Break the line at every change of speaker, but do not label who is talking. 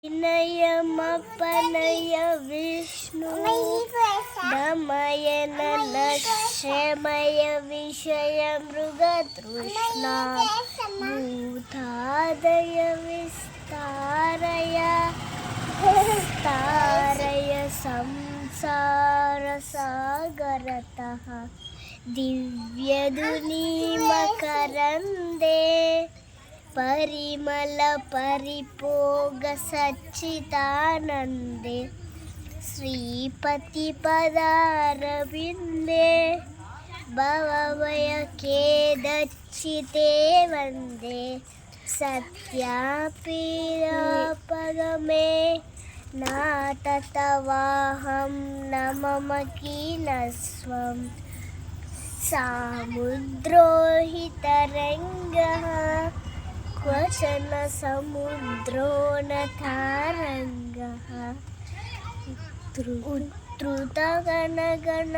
विनयमपनय विष्णु दमयन नक्षमय विषय मृगतृष्णा भूतादय विस्तारय संसारसागरतः दिव्यधुनीमकरन्दे परिमल परिपोग सच्चिदानन्दे श्रीपति पदारविन्दे भवभयखेदच्चिते वन्दे सत्यापीडपगमे नाततवाहं न मम कीनस्वं सामुद्रो हि तरङ्गः क्वचन समुद्रो न तारङ्गः उद्धृतगणगण